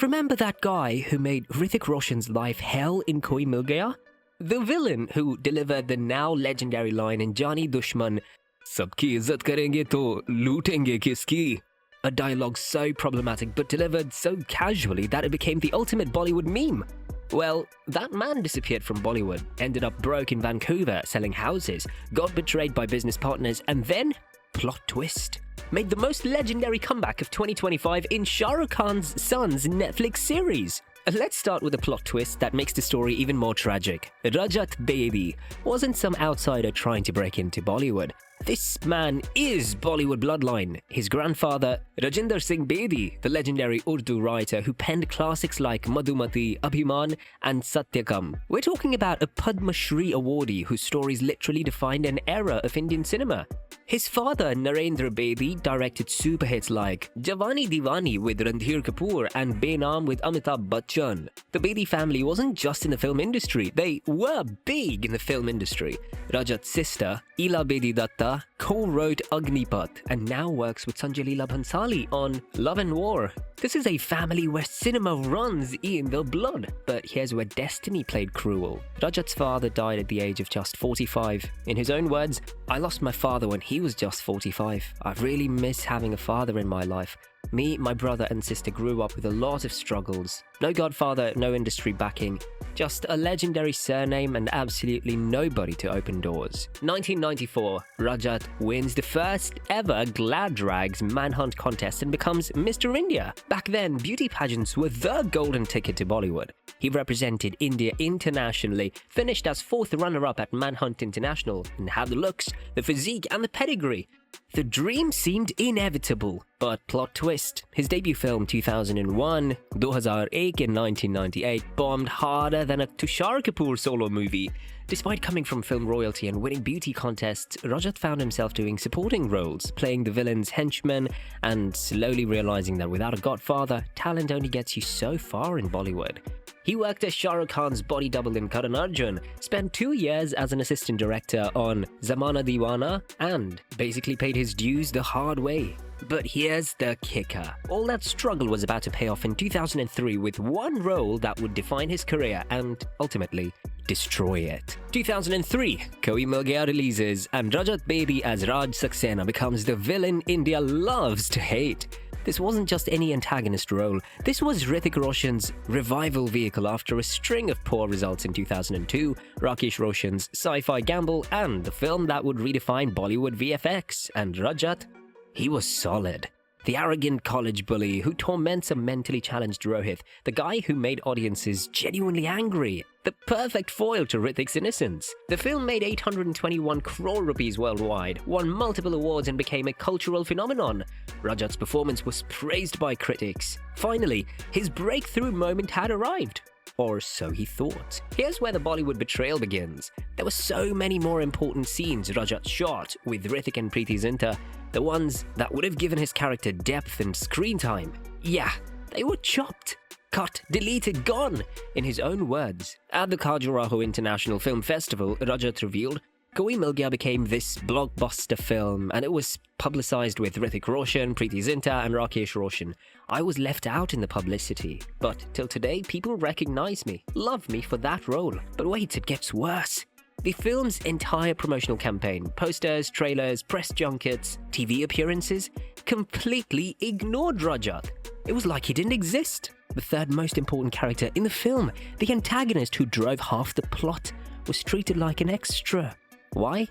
Remember that guy who made Hrithik Roshan's life hell in Koi Mil Gaya? The villain who delivered the now legendary line in Jani Dushman, sabki izzat karenge to lutenge kiski. A dialogue so problematic but delivered so casually that it became the ultimate Bollywood meme. Well, that man disappeared from Bollywood, ended up broke in Vancouver selling houses, got betrayed by business partners, and then, plot twist, made the most legendary comeback of 2025 in Shahrukh Khan's son's Netflix series. Let's start with a plot twist that makes the story even more tragic. Rajat Bedi wasn't some outsider trying to break into Bollywood. This man is Bollywood bloodline. His grandfather, Rajinder Singh Bedi, the legendary Urdu writer who penned classics like Madhumati, Abhiman and Satyakam. We're talking about a Padma Shri awardee whose stories literally defined an era of Indian cinema. His father, Narendra Bedi, directed super hits like Jawani Diwani with Randhir Kapoor and Benam with Amitabh Bachchan. The Bedi family wasn't just in the film industry, they were big in the film industry. Rajat's sister, Ila Bedi Datta, co-wrote Agnipat and now works with Sanjay Leela Bhansali on Love and War. This is a family where cinema runs in the blood. But here's where destiny played cruel. Rajat's father died at the age of just 45. In his own words, "I lost my father when he was just 45. I really miss having a father in my life. Me, my brother and sister grew up with a lot of struggles. No godfather, no industry backing. Just a legendary surname and absolutely nobody to open doors." 1994, Rajat wins the first ever Glad Rags Manhunt contest and becomes Mr. India. Back then, beauty pageants were the golden ticket to Bollywood. He represented India internationally, finished as 4th runner-up at Manhunt International, and had the looks, the physique and the pedigree. The dream seemed inevitable, but plot twist. His debut film 2001, 2001 and 1998 bombed harder than a Tushar Kapoor solo movie. Despite coming from film royalty and winning beauty contests, Rajat found himself doing supporting roles, playing the villain's henchman, and slowly realizing that without a godfather, talent only gets you so far in Bollywood. He worked as Shahrukh Khan's body double in Karan Arjun, spent 2 years as an assistant director on Zamana Deewana, and basically paid his dues the hard way. But here's the kicker. All that struggle was about to pay off in 2003 with one role that would define his career and, ultimately, destroy it. 2003, Koi Mil Gaya releases, and Rajat Bedi as Raj Saxena becomes the villain India loves to hate. This wasn't just any antagonist role, this was Hrithik Roshan's revival vehicle after a string of poor results in 2002, Rakesh Roshan's sci-fi gamble, and the film that would redefine Bollywood VFX. And Rajat? He was solid. The arrogant college bully who torments a mentally challenged Rohit, the guy who made audiences genuinely angry, the perfect foil to Hrithik's innocence. The film made 821 crore rupees worldwide, won multiple awards and became a cultural phenomenon. Rajat's performance was praised by critics. Finally, his breakthrough moment had arrived. Or so he thought. Here's where the Bollywood betrayal begins. There were so many more important scenes Rajat shot with Hrithik and Preeti Zinta, the ones that would have given his character depth and screen time. Yeah, they were chopped, cut, deleted, gone, in his own words. At the Khajuraho International Film Festival, Rajat revealed, Koi Mil Gaya became this blockbuster film, and it was publicized with Hrithik Roshan, Preeti Zinta and Rakesh Roshan. I was left out in the publicity, but till today people recognize me, love me for that role. But wait, it gets worse. The film's entire promotional campaign, posters, trailers, press junkets, TV appearances, completely ignored Rajat. It was like he didn't exist. The third most important character in the film, the antagonist who drove half the plot, was treated like an extra. Why?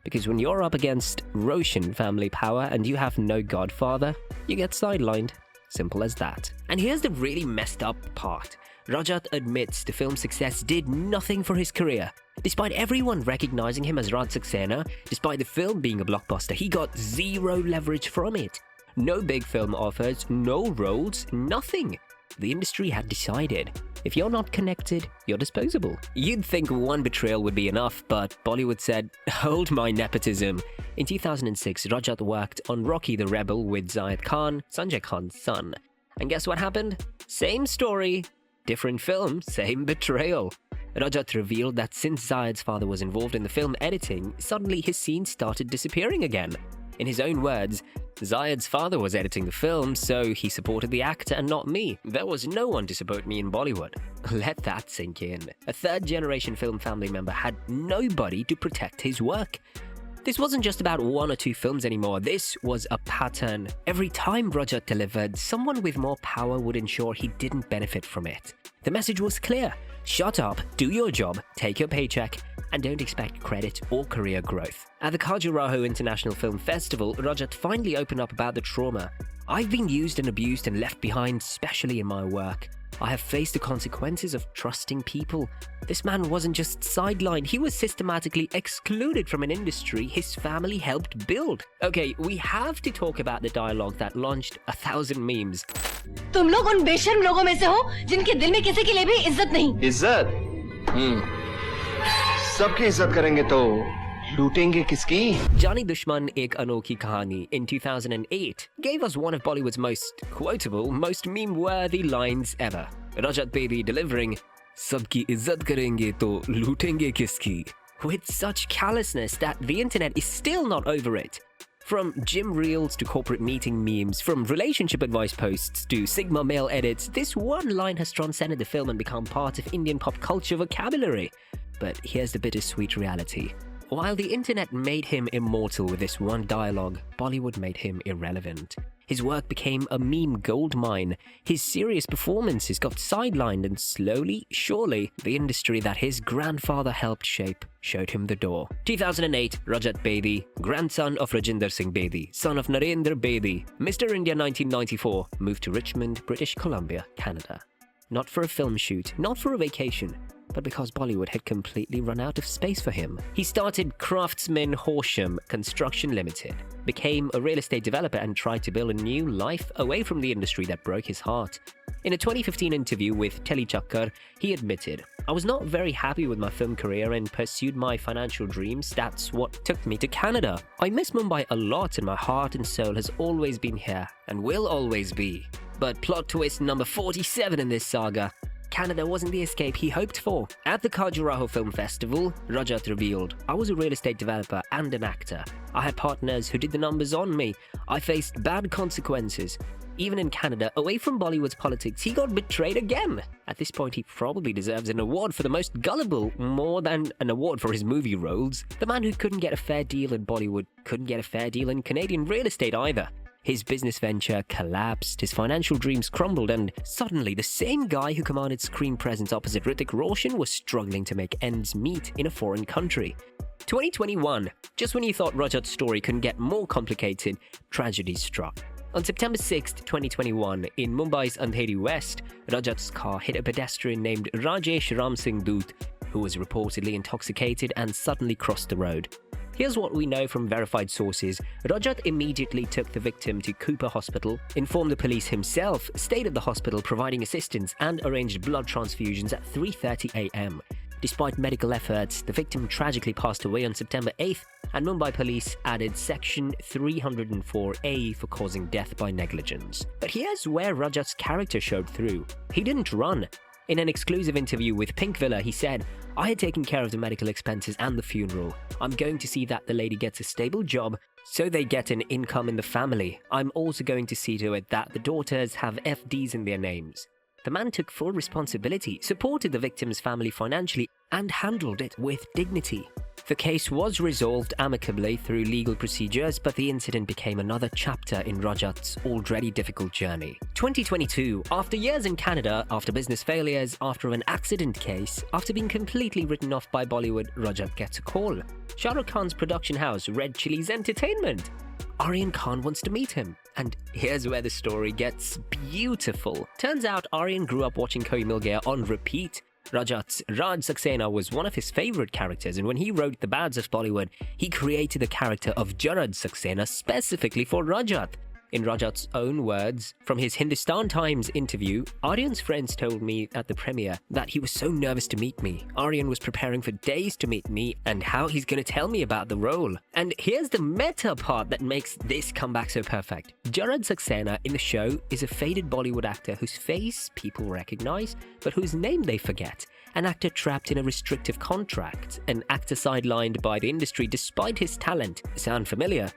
Because when you're up against Roshan family power and you have no godfather, you get sidelined. Simple as that. And here's the really messed up part. Rajat admits the film's success did nothing for his career. Despite everyone recognizing him as Raj Saxena, despite the film being a blockbuster, he got zero leverage from it. No big film offers, no roles, nothing. The industry had decided, if you're not connected, you're disposable. You'd think one betrayal would be enough, but Bollywood said, hold my nepotism. In 2006, Rajat worked on Rocky the Rebel with Zayed Khan, Sanjay Khan's son. And guess what happened? Same story, different film, same betrayal. Rajat revealed that since Zayed's father was involved in the film editing, suddenly his scenes started disappearing again. In his own words, Zayed's father was editing the film, so he supported the actor and not me. There was no one to support me in Bollywood. Let that sink in. A third-generation film family member had nobody to protect his work. This wasn't just about one or two films anymore. This was a pattern. Every time Rajat delivered, someone with more power would ensure he didn't benefit from it. The message was clear. Shut up, do your job, take your paycheck, and don't expect credit or career growth. At the Khajuraho International Film Festival, Rajat finally opened up about the trauma. I've been used and abused and left behind, especially in my work. I have faced the consequences of trusting people. This man wasn't just sidelined, he was systematically excluded from an industry his family helped build. Okay, we have to talk about the dialogue that launched 1,000 memes. तुम लोग उन बेशर्म लोगों में से हो जिनके दिल में किसी के लिए भी इज्जत नहीं। इज्जत? सबकी इज्जत करेंगे तो लूटेंगे किसकी? Johnny Dushman Ek Anokhi Kahani in 2008 gave us one of Bollywood's most quotable, most meme-worthy lines ever. Rajat Bedi delivering, "Sabki izzat karenge to lutenge kiski," with such callousness that the internet is still not over it. From gym reels to corporate meeting memes, from relationship advice posts to Sigma male edits, this one line has transcended the film and become part of Indian pop culture vocabulary. But here's the bittersweet reality. While the internet made him immortal with this one dialogue, Bollywood made him irrelevant. His work became a meme goldmine. His serious performances got sidelined, and slowly, surely, the industry that his grandfather helped shape showed him the door. 2008, Rajat Bedi, grandson of Rajinder Singh Bedi, son of Narendra Bedi, Mr. India 1994, moved to Richmond, British Columbia, Canada. Not for a film shoot, not for a vacation, but because Bollywood had completely run out of space for him. He started Craftsman Horsham Construction Limited, became a real estate developer and tried to build a new life away from the industry that broke his heart. In a 2015 interview with Telechakkar, he admitted, "I was not very happy with my film career and pursued my financial dreams. That's what took me to Canada. I miss Mumbai a lot and my heart and soul has always been here and will always be." But plot twist number 47 in this saga, Canada wasn't the escape he hoped for. At the Khajuraho Film Festival, Rajat revealed, "I was a real estate developer and an actor. I had partners who did the numbers on me. I faced bad consequences. Even in Canada, away from Bollywood's politics, he got betrayed again. At this point, he probably deserves an award for the most gullible, more than an award for his movie roles. The man who couldn't get a fair deal in Bollywood couldn't get a fair deal in Canadian real estate either. His business venture collapsed, his financial dreams crumbled, and suddenly the same guy who commanded screen presence opposite Hrithik Roshan was struggling to make ends meet in a foreign country. 2021, just when you thought Rajat's story couldn't get more complicated, tragedy struck. On September 6, 2021, in Mumbai's Andheri West, Rajat's car hit a pedestrian named Rajesh Ram Singh Doot, who was reportedly intoxicated and suddenly crossed the road. Here's what we know from verified sources. Rajat immediately took the victim to Cooper Hospital, informed the police himself, stayed at the hospital providing assistance, and arranged blood transfusions at 3:30 a.m. Despite medical efforts, the victim tragically passed away on September 8th, and Mumbai police added Section 304A for causing death by negligence. But here's where Rajat's character showed through. He didn't run. In an exclusive interview with Pink Villa, he said, "I had taken care of the medical expenses and the funeral. I'm going to see that the lady gets a stable job so they get an income in the family. I'm also going to see to it that the daughters have FDs in their names." The man took full responsibility, supported the victim's family financially, and handled it with dignity. The case was resolved amicably through legal procedures, but the incident became another chapter in Rajat's already difficult journey. 2022, after years in Canada, after business failures, after an accident case, after being completely written off by Bollywood, Rajat gets a call. Shahrukh Khan's production house, Red Chillies Entertainment. Aryan Khan wants to meet him. And here's where the story gets beautiful. Turns out Aryan grew up watching Koi Mil Gaya on repeat. Rajat's Raj Saxena was one of his favorite characters, and when he wrote The Bads of Bollywood, he created the character of Jarad Saxena specifically for Rajat. In Rajat's own words, from his Hindustan Times interview, Aryan's friends told me at the premiere that he was so nervous to meet me. Aryan was preparing for days to meet me and how he's going to tell me about the role. And here's the meta part that makes this comeback so perfect. Jarad Saxena in the show is a faded Bollywood actor whose face people recognize, but whose name they forget. An actor trapped in a restrictive contract, an actor sidelined by the industry despite his talent. Sound familiar?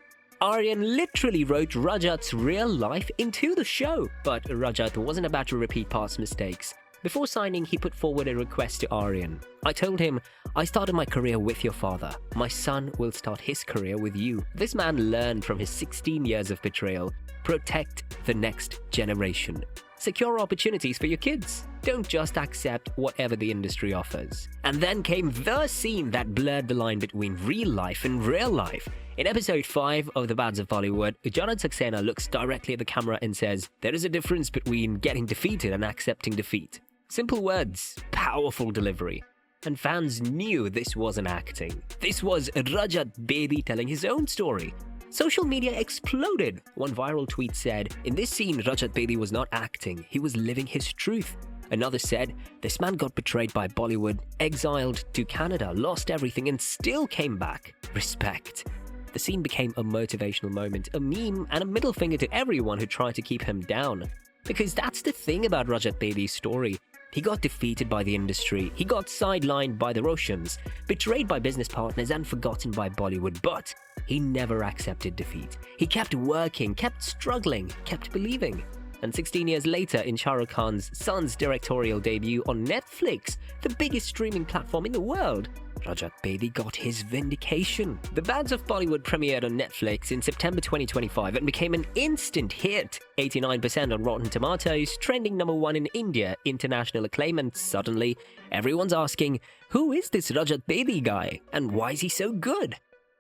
Aryan literally wrote Rajat's real life into the show. But Rajat wasn't about to repeat past mistakes. Before signing, he put forward a request to Aryan. I told him, I started my career with your father. My son will start his career with you. This man learned from his 16 years of betrayal. Protect the next generation. Secure opportunities for your kids. Don't just accept whatever the industry offers. And then came the scene that blurred the line between real life and real life. In episode 5 of The Bads of Bollywood, Janat Saxena looks directly at the camera and says, there is a difference between getting defeated and accepting defeat. Simple words, powerful delivery. And fans knew this wasn't acting. This was Rajat Bedi telling his own story. Social media exploded. One viral tweet said, in this scene, Rajat Bedi was not acting, he was living his truth. Another said, this man got betrayed by Bollywood, exiled to Canada, lost everything and still came back. Respect. The scene became a motivational moment, a meme and a middle finger to everyone who tried to keep him down. Because that's the thing about Rajat Bedi's story. He got defeated by the industry, he got sidelined by the Roshans, betrayed by business partners and forgotten by Bollywood, but he never accepted defeat. He kept working, kept struggling, kept believing. And 16 years later, in Shahrukh Khan's son's directorial debut on Netflix, the biggest streaming platform in the world, Rajat Bedi got his vindication. The Bads of Bollywood premiered on Netflix in September 2025 and became an instant hit. 89% on Rotten Tomatoes, trending #1 in India, international acclaim, and suddenly everyone's asking, who is this Rajat Bedi guy and why is he so good?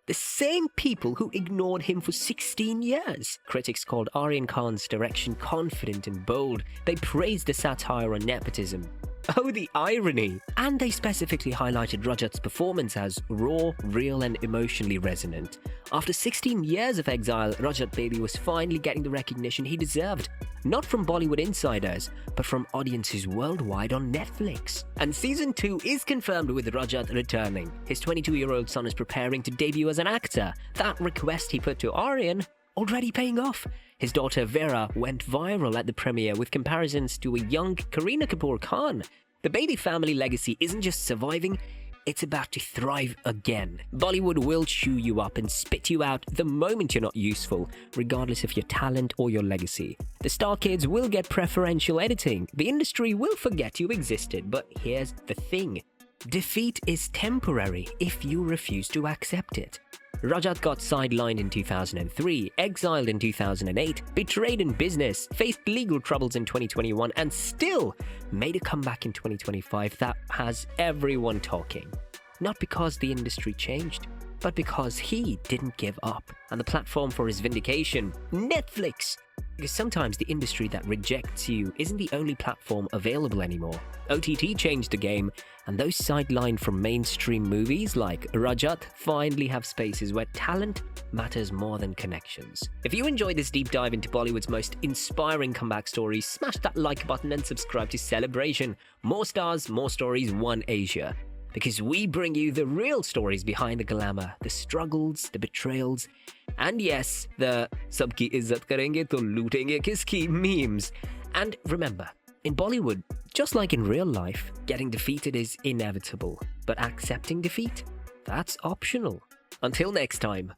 The same people who ignored him for 16 years. Critics called Aryan Khan's direction confident and bold. They praised the satire on nepotism. Oh, the irony! And they specifically highlighted Rajat's performance as raw, real and emotionally resonant. After 16 years of exile, Rajat Bedi was finally getting the recognition he deserved. Not from Bollywood insiders, but from audiences worldwide on Netflix. And Season 2 is confirmed with Rajat returning. His 22-year-old son is preparing to debut as an actor. That request he put to Aryan already paying off. His daughter Vera went viral at the premiere with comparisons to a young Kareena Kapoor Khan. The Bedi family legacy isn't just surviving, it's about to thrive again. Bollywood will chew you up and spit you out the moment you're not useful, regardless of your talent or your legacy. The star kids will get preferential editing. The industry will forget you existed, but here's the thing. Defeat is temporary if you refuse to accept it. Rajat got sidelined in 2003, exiled in 2008, betrayed in business, faced legal troubles in 2021, and still made a comeback in 2025 that has everyone talking. Not because the industry changed, but because he didn't give up. And the platform for his vindication, Netflix. Because sometimes the industry that rejects you isn't the only platform available anymore. OTT changed the game, and those sidelined from mainstream movies like Rajat finally have spaces where talent matters more than connections. If you enjoyed this deep dive into Bollywood's most inspiring comeback stories, smash that like button and subscribe to CelebrAsian. More stars, more stories, one Asia. Because we bring you the real stories behind the glamour, the struggles, the betrayals, and yes, the sabki izzat karenge to lutenge kiski memes. And remember, in Bollywood, just like in real life, getting defeated is inevitable, but accepting defeat, that's optional. Until next time.